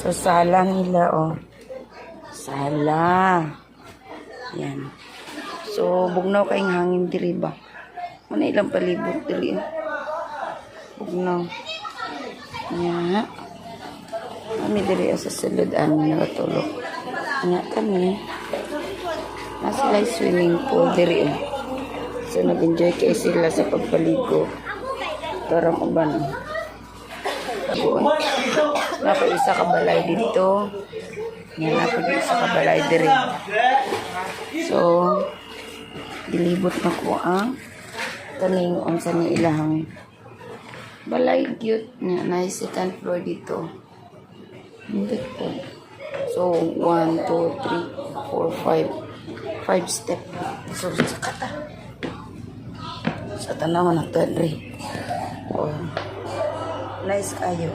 So, sala nila, oh. Sala. Yan. So, bugnaw kayong hangin diri ba? Ano ilang palibot diri, oh. Bugnaw. Yan. Kami diri sa sulod amin nakatulog. Nga kami. Nasa live swimming pool diri, oh. So, nag-enjoy kayo sila sa pagpaligo. Tarang uban. Napa-isa ka balay dito. Yan, napa-isa ka balay diri. So, dilibot na ko ang taning unsa ni ilahang balay cute niya. Na second floor dito. Hindi po. So, 1, 2, 3, 4, 5. 5 step. So, sakata. Sa tanawan na to, Dre. Oh. Nice kayo.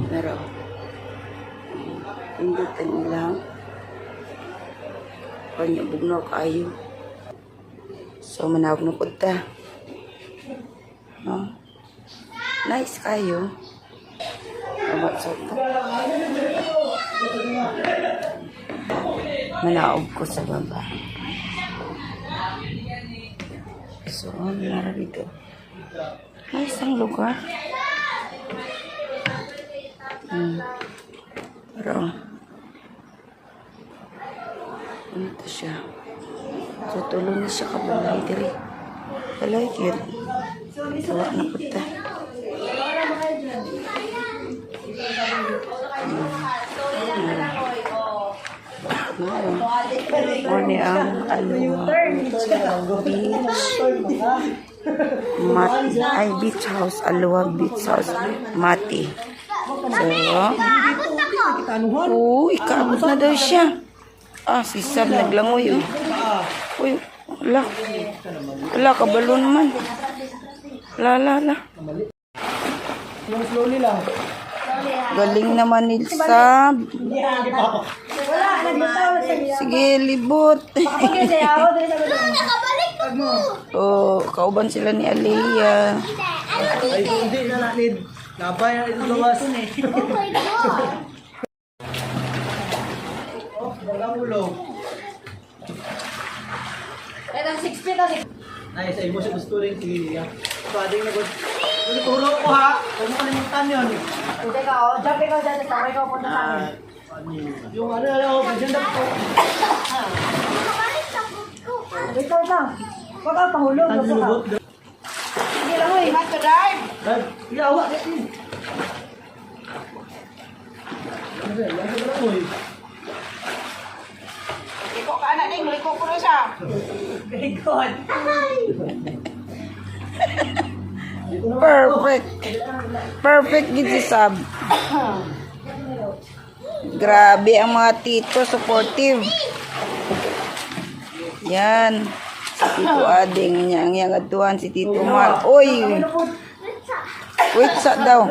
Pero, pindutan nilang panyabog na kayo. So, manawag na po ta. No? Nice kayo. Abat sa ito. Manaog ko sa baba. So, nara dito. Nice ang lugar. Pero, ito siya. So, tulong na siya kabalay diri. Balay, cute. Tawa na puta. Muni ang Beach House, Aluwa Beach House, Mati. So, ikaabot na daw siya. Si Sam naglangoy. Uy, wala, kabalo naman. La. Slowly lang. Galing naman ni Sam. Sige, libot. Oh, kauban sila ni Aliyah. Ay, hindi na natin. Labay na ito gawas. Oh my God! Walang ulo. Ito, 6 feet o 6. Ay, sa imo siya gusto rin. Sige, pwedeng nagod. Turo ko ha. Huwag mo kalimutan yun. Hindi ka, o. Jump ikaw dyan. Ikaw ikaw punta sa akin. Yung ano, agenda ko. Ikaw ka. Huwag ka pahulog. Sige lang, hoy. Mat to drive. Iya, awak kasi. Ano ba? Yan sa lang, hoy. Ikaw ka anak ning, liko ko na siya. Very good. Perfect. Perfect gid si Sam. Grabe ang mga tito, supportive. Yan. Si Tito Ading niya, ang yang atuan si Tito Mal. Uy! Wait sa daw.